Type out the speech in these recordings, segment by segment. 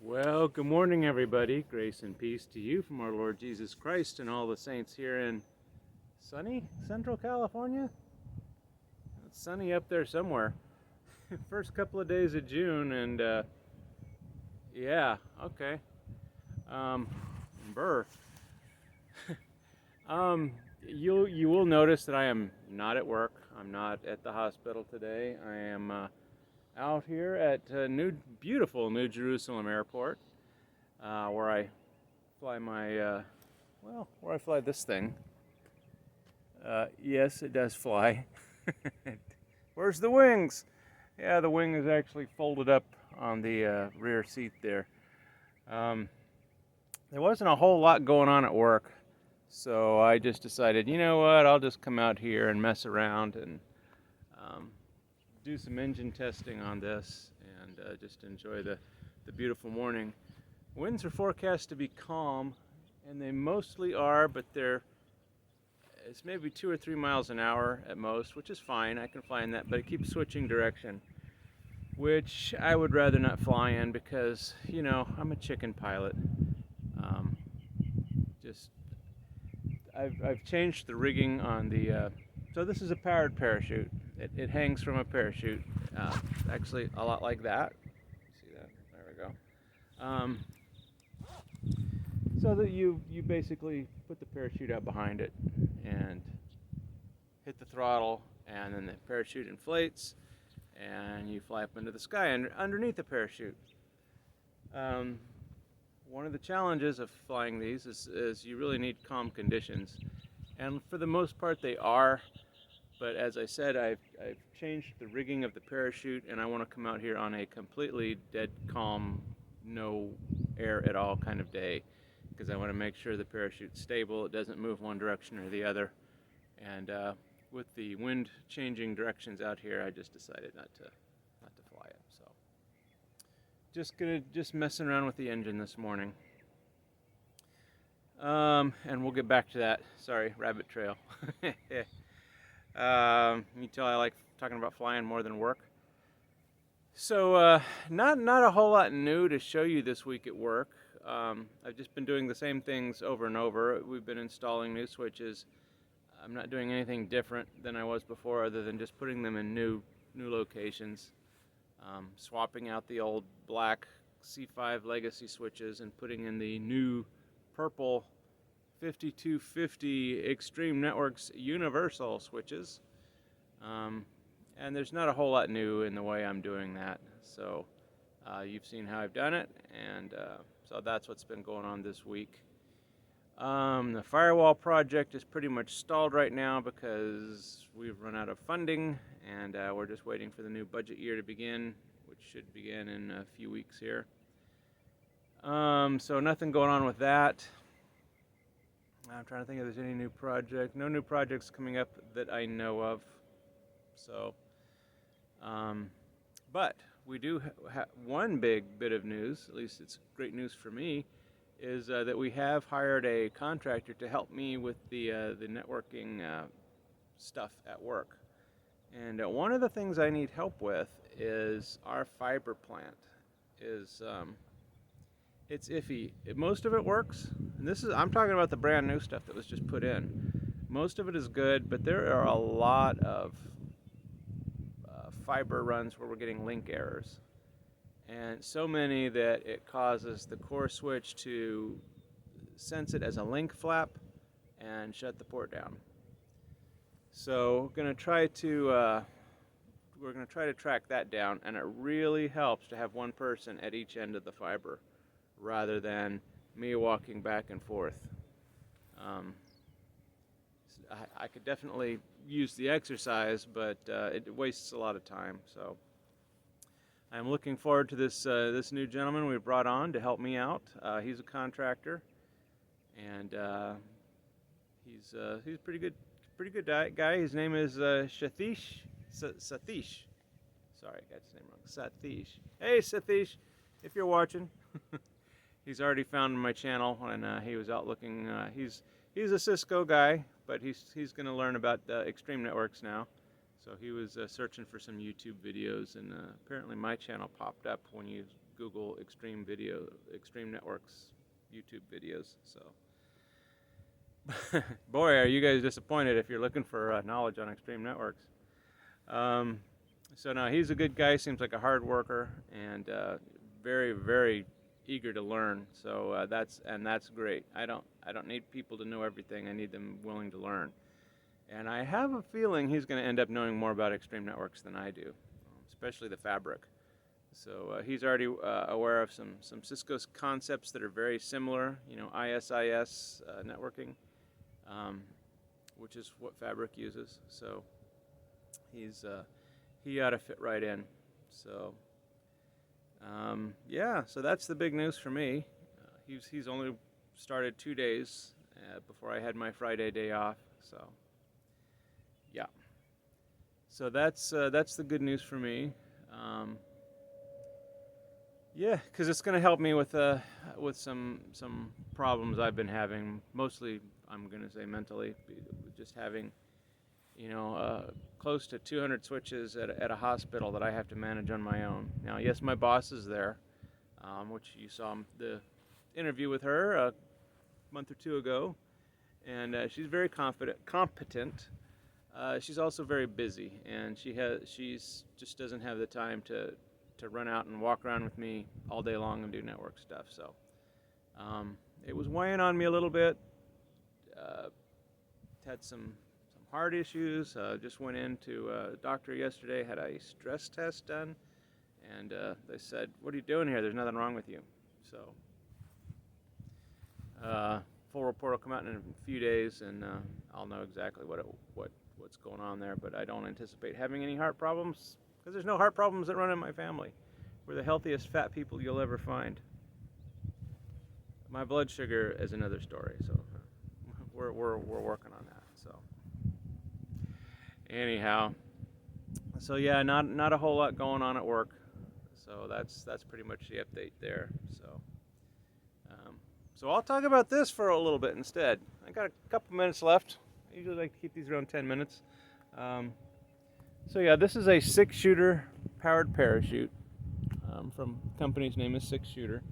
Well, good morning, everybody. Grace and peace to you from our Lord Jesus Christ and all the saints here in sunny Central California. It's sunny up there somewhere. First couple of days of June, and yeah, okay. Um, Burr. Um, you will notice that I am not at work. I'm not at the hospital today. I am out here at beautiful New Jerusalem Airport, where I fly my where I fly this thing. Yes, it does fly. Where's the wings? Yeah, the wing is actually folded up on the rear seat there. Um, there wasn't a whole lot going on at work, so I just decided, you know what, I'll just come out here and mess around and um, do some engine testing on this and just enjoy the beautiful morning. Winds are forecast to be calm, and they mostly are, but it's maybe 2 or 3 miles an hour at most, which is fine. I can fly in that, but it keeps switching direction, which I would rather not fly in because, you know, I'm a chicken pilot. Um, just I've changed the rigging on the. So this is a powered parachute. It hangs from a parachute, actually a lot like that. See that? There we go. So that you basically put the parachute out behind it and hit the throttle, and then the parachute inflates, and you fly up into the sky underneath the parachute. Um, One of the challenges of flying these is you really need calm conditions, and for the most part they are. But as I said, I've changed the rigging of the parachute, and I want to come out here on a completely dead calm, no air at all kind of day, because I want to make sure the parachute's stable, it doesn't move one direction or the other. And with the wind changing directions out here, I just decided not to fly it. So just messing around with the engine this morning. And we'll get back to that. Sorry, rabbit trail. You tell I like talking about flying more than work. So not a whole lot new to show you this week at work. I've just been doing the same things over and over. We've been installing new switches. I'm not doing anything different than I was before, other than just putting them in new locations. Swapping out the old black C5 legacy switches and putting in the new purple 5250 Extreme Networks Universal switches. And there's not a whole lot new in the way I'm doing that. So you've seen how I've done it, and so that's what's been going on this week. The firewall project is pretty much stalled right now because we've run out of funding, and we're just waiting for the new budget year to begin, which should begin in a few weeks here. So nothing going on with that. I'm trying to think if there's any new project. No new projects coming up that I know of. So, but we do have one big bit of news, at least it's great news for me, is that we have hired a contractor to help me with the networking stuff at work. And one of the things I need help with is our fiber plant. It's iffy. Most of it works, and I'm talking about the brand new stuff that was just put in. Most of it is good, but there are a lot of fiber runs where we're getting link errors, and so many that it causes the core switch to sense it as a link flap and shut the port down. So we're going to try to track that down, and it really helps to have one person at each end of the fiber rather than me walking back and forth. I could definitely use the exercise, but it wastes a lot of time. So I'm looking forward to this new gentleman we brought on to help me out. He's a contractor, and he's a pretty good guy. His name is Satish. Satish. Sorry, I got his name wrong. Satish. Hey, Satish, if you're watching. He's already found my channel, and he was out looking. He's a Cisco guy, but he's going to learn about Extreme Networks now. So he was searching for some YouTube videos, and apparently my channel popped up when you Google Extreme Networks YouTube videos. So, boy, are you guys disappointed if you're looking for knowledge on Extreme Networks. So now he's a good guy. Seems like a hard worker and very, very eager to learn. So that's great. I don't need people to know everything. I need them willing to learn. And I have a feeling he's going to end up knowing more about Extreme Networks than I do, especially the fabric. So he's already aware of some Cisco concepts that are very similar, ISIS networking, which is what Fabric uses. So he ought to fit right in. So yeah, so that's the big news for me. He's only started 2 days before I had my Friday day off. So yeah, so that's the good news for me. Yeah, because it's going to help me with some problems I've been having. Mostly, I'm going to say mentally, just having, close to 200 switches at a hospital that I have to manage on my own. Now, yes, my boss is there, which you saw the interview with her a month or two ago, and she's very competent. She's also very busy, and she's just doesn't have the time to run out and walk around with me all day long and do network stuff. So it was weighing on me a little bit. Had some heart issues. Just went into a doctor yesterday, had a stress test done, and they said, "What are you doing here? There's nothing wrong with you." So full report will come out in a few days, and I'll know exactly what's going on there. But I don't anticipate having any heart problems, because there's no heart problems that run in my family. We're the healthiest fat people you'll ever find. My blood sugar is another story, so we're working on that. So anyhow, so yeah, not a whole lot going on at work. So that's pretty much the update there. So I'll talk about this for a little bit instead. I got a couple minutes left. I usually like to keep these around 10 minutes. So yeah, this is a 6-shooter powered parachute from the company's name is 6-shooter.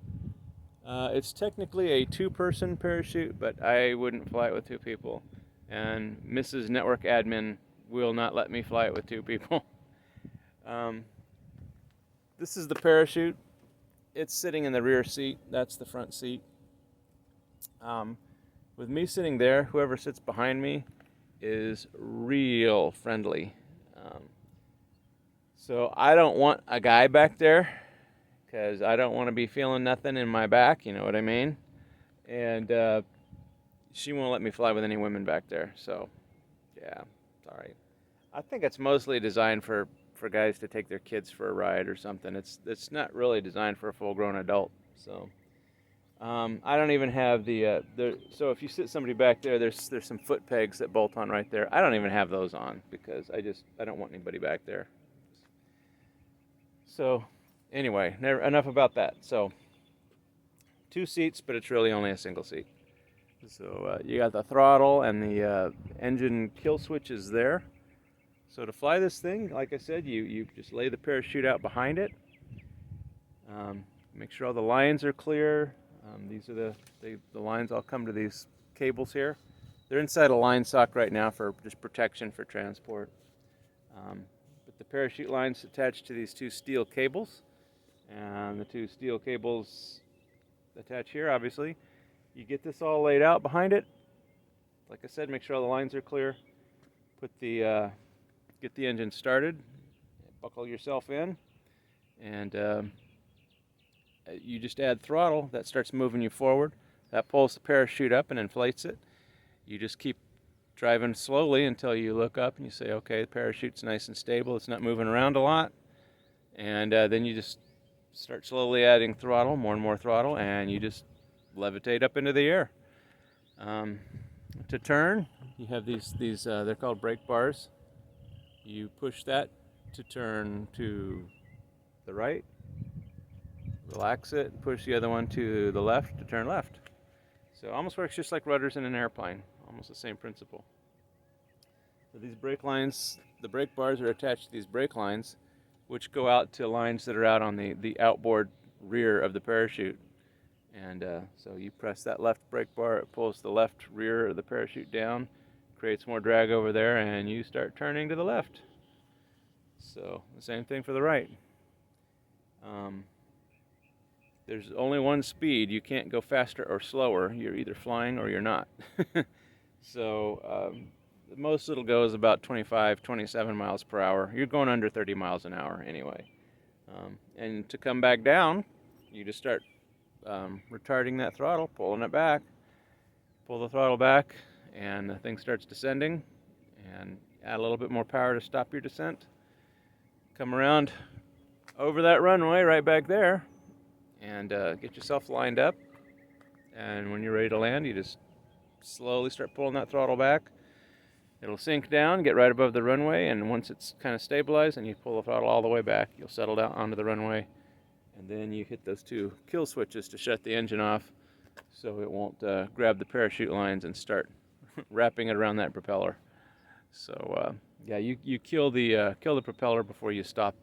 It's technically a 2-person parachute, but I wouldn't fly it with 2 people. And Mrs. Network Admin will not let me fly it with 2 people. This is the parachute. It's sitting in the rear seat. That's the front seat. With me sitting there, whoever sits behind me is real friendly. So I don't want a guy back there, because I don't want to be feeling nothing in my back, you know what I mean? And she won't let me fly with any women back there, so yeah, sorry. I think it's mostly designed for guys to take their kids for a ride or something. It's not really designed for a full-grown adult, so. I don't even have so if you sit somebody back there, there's some foot pegs that bolt on right there. I don't even have those on, because I don't want anybody back there. So anyway, enough about that. So 2 seats, but it's really only a single seat. So you got the throttle and the engine kill switch is there. So to fly this thing, like I said, you just lay the parachute out behind it. Make sure all the lines are clear. These are the lines. I'll come to these cables here. They're inside a line sock right now for just protection for transport. But the parachute line's attached to these 2 steel cables, and the 2 steel cables attach here, obviously. You get this all laid out behind it. Like I said, make sure all the lines are clear. Get the engine started, buckle yourself in, and you just add throttle. That starts moving you forward. That pulls the parachute up and inflates it. You just keep driving slowly until you look up and you say, okay, the parachute's nice and stable. It's not moving around a lot. And then you just start slowly adding throttle, more and more throttle, and you just levitate up into the air. To turn, you have these they're called brake bars. You push that to turn to the right. Relax it, push the other one to the left to turn left. So it almost works just like rudders in an airplane, almost the same principle. So these brake lines, the brake bars are attached to these brake lines, which go out to lines that are out on the outboard rear of the parachute. And so you press that left brake bar, it pulls the left rear of the parachute down, creates more drag over there, and you start turning to the left. So the same thing for the right. There's only one speed. You can't go faster or slower. You're either flying or you're not. So the most it'll go is about 25, 27 miles per hour. You're going under 30 miles an hour anyway. And to come back down, you just start retarding that throttle, pulling it back. Pull the throttle back, and the thing starts descending. And add a little bit more power to stop your descent. Come around over that runway right back there, and get yourself lined up. And when you're ready to land, you just slowly start pulling that throttle back. It'll sink down, get right above the runway, and once it's kind of stabilized and you pull the throttle all the way back, you'll settle down onto the runway, and then you hit those two kill switches to shut the engine off so it won't grab the parachute lines and start wrapping it around that propeller. So yeah, you kill the propeller before you stop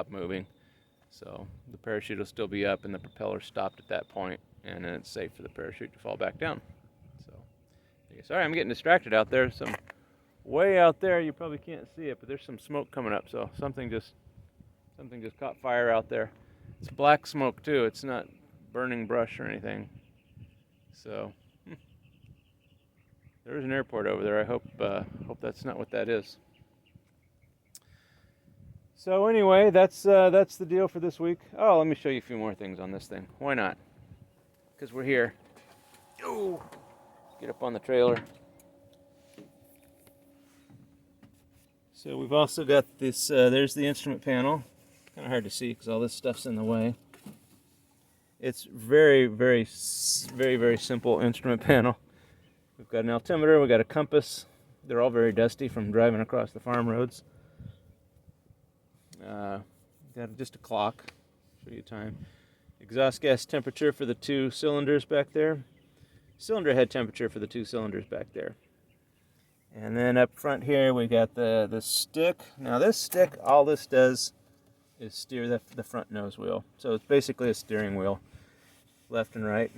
moving. So the parachute will still be up and the propeller stopped at that point, and then it's safe for the parachute to fall back down. So sorry, I'm getting distracted out there. Some way out there, you probably can't see it, but there's some smoke coming up. So something just caught fire out there. It's black smoke too. It's not burning brush or anything. So there's an airport over there. I hope that's not what that is. So anyway, that's the deal for this week. Oh, let me show you a few more things on this thing. Why not? Because we're here. Oh, get up on the trailer. So we've also got this, there's the instrument panel. Kind of hard to see because all this stuff's in the way. It's very, very, very, very simple instrument panel. We've got an altimeter, we've got a compass. They're all very dusty from driving across the farm roads. Got just a clock, show you time. Exhaust gas temperature for the two cylinders back there. Cylinder head temperature for the two cylinders back there. And then up front here we got the stick. Now this stick, all this does is steer the front nose wheel. So it's basically a steering wheel, left and right.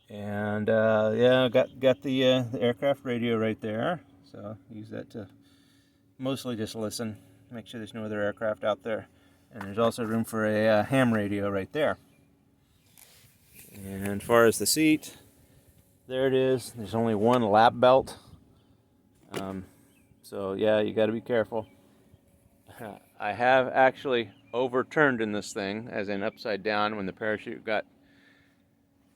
And yeah, got the aircraft radio right there. So use that to mostly just listen, make sure there's no other aircraft out there. And there's also room for a ham radio right there. And as far as the seat, there it is. There's only one lap belt. So yeah, you got to be careful. I have actually overturned in this thing, as in upside down, when the parachute got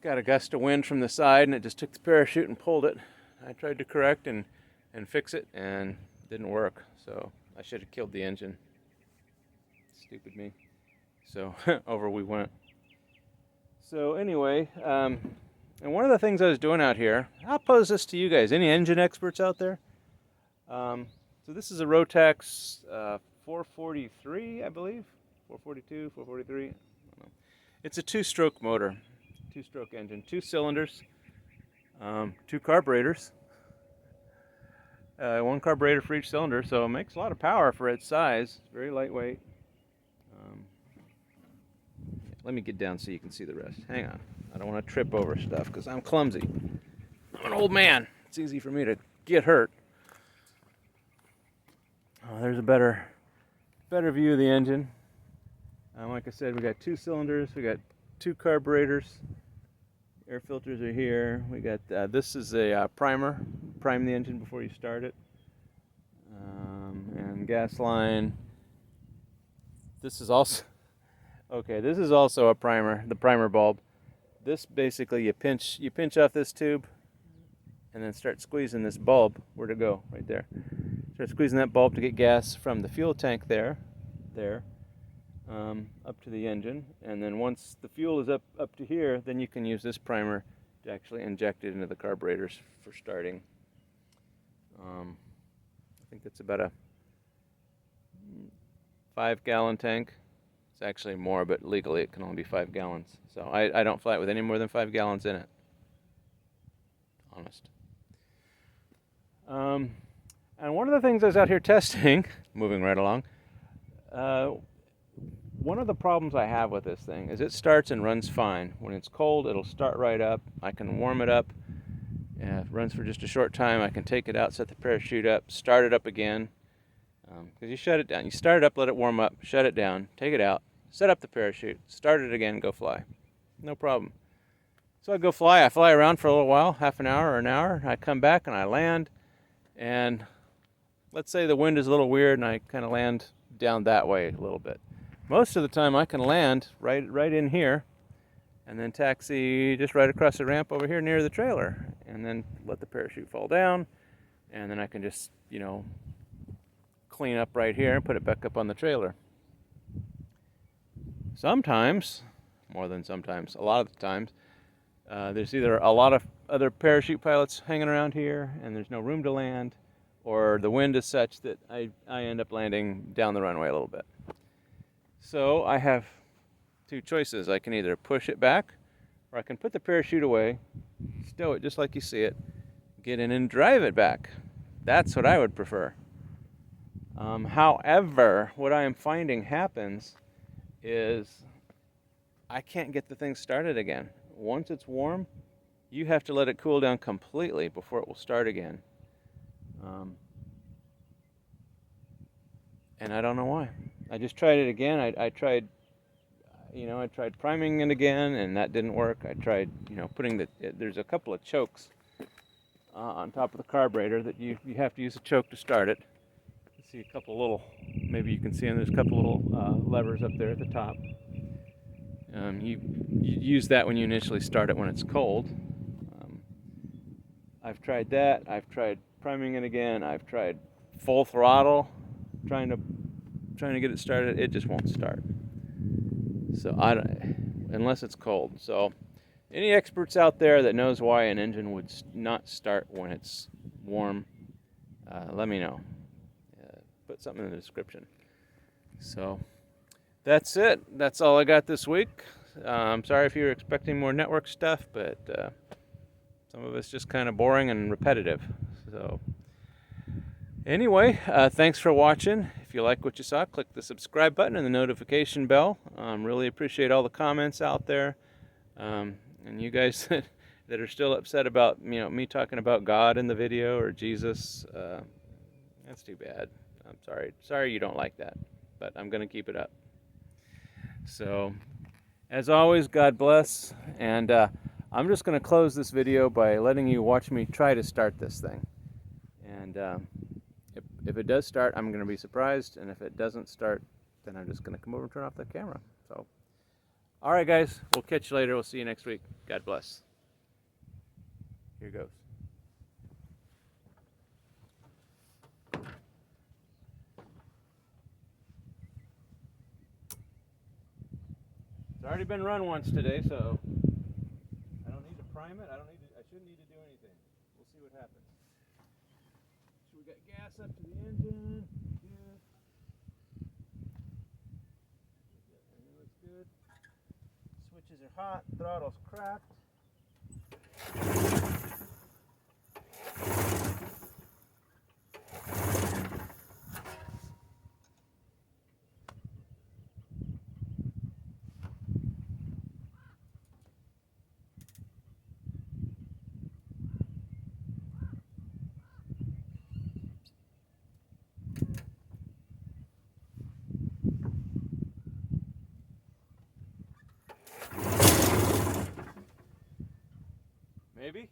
a gust of wind from the side and it just took the parachute and pulled it. I tried to correct and fix it, and it didn't work. So I should have killed the engine. Stupid me. So over we went. So anyway, and one of the things I was doing out here, I'll pose this to you guys. Any engine experts out there? So this is a Rotax 443, I believe. 442, 443. I don't know. It's a two-stroke motor, two-stroke engine, 2 cylinders, 2 carburetors. 1 carburetor for each cylinder, so it makes a lot of power for its size. It's very lightweight. Let me get down so you can see the rest. Hang on. I don't want to trip over stuff because I'm clumsy. I'm an old man. It's easy for me to get hurt. Oh, there's a better view of the engine. Like I said, we got 2 cylinders. We got 2 carburetors. Air filters are here. We got this is a primer. Prime the engine before you start it. And gas line. This is also this is also a primer, the primer bulb. This basically you pinch off this tube and then start squeezing this bulb. Where to go? Right there. Start squeezing that bulb to get gas from the fuel tank there, up to the engine. And then once the fuel is up to here, then you can use this primer to actually inject it into the carburetors for starting. I think it's about a 5-gallon tank. It's actually more, but legally it can only be 5 gallons. So I don't fly it with any more than 5 gallons in it. Honest. And one of the things I was out here testing, moving right along, one of the problems I have with this thing is it starts and runs fine. When it's cold, it'll start right up. I can warm it up. If it runs for just a short time, I can take it out, set the parachute up, start it up again. Because you shut it down. You start it up, let it warm up, shut it down, take it out, set up the parachute, start it again, go fly. No problem. So I go fly. I fly around for a little while, half an hour or an hour. I come back and I land. And let's say the wind is a little weird and I kind of land down that way a little bit. Most of the time I can land right in here and then taxi just right across the ramp over here near the trailer and then let the parachute fall down, and then I can just, clean up right here and put it back up on the trailer. Sometimes, more than sometimes, a lot of the times, there's either a lot of other parachute pilots hanging around here and there's no room to land, or the wind is such that I end up landing down the runway a little bit. So I have two choices. I can either push it back, or I can put the parachute away, stow it just like you see it, get in and drive it back. That's what I would prefer. However, what I am finding happens is I can't get the thing started again. Once it's warm, you have to let it cool down completely before it will start again. And I don't know why. I just tried it again. I tried priming it again, and that didn't work. I tried, putting there's a couple of chokes on top of the carburetor that you have to use a choke to start it. You see a couple little, maybe you can see them, there's a couple little levers up there at the top. You use that when you initially start it when it's cold. I've tried that. I've tried priming it again. I've tried full throttle, trying to get it started. It just won't start. So unless it's cold. So any experts out there that knows why an engine would not start when it's warm, let me know. Put something in the description. So that's it. That's all I got this week. I'm sorry if you're expecting more network stuff, but some of it's just kind of boring and repetitive. So anyway, thanks for watching. If you like what you saw, click the subscribe button and the notification bell. Really appreciate all the comments out there. And you guys that are still upset about me talking about God in the video or Jesus, that's too bad. I'm sorry. Sorry you don't like that, but I'm going to keep it up. So, as always, God bless. And I'm just going to close this video by letting you watch me try to start this thing. And if it does start, I'm going to be surprised. And if it doesn't start, then I'm just going to come over and turn off the camera. So, all right, guys. We'll catch you later. We'll see you next week. God bless. Here goes. It's already been run once today, so I don't need to prime it. I shouldn't need to do anything. We'll see what happens. So we got gas up to the engine. Good. Everything looks good. Switches are hot. Throttle's cracked. Maybe?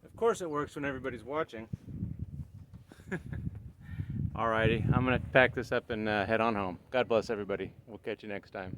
Of course it works when everybody's watching. Alrighty, I'm gonna pack this up and head on home. God bless everybody. We'll catch you next time.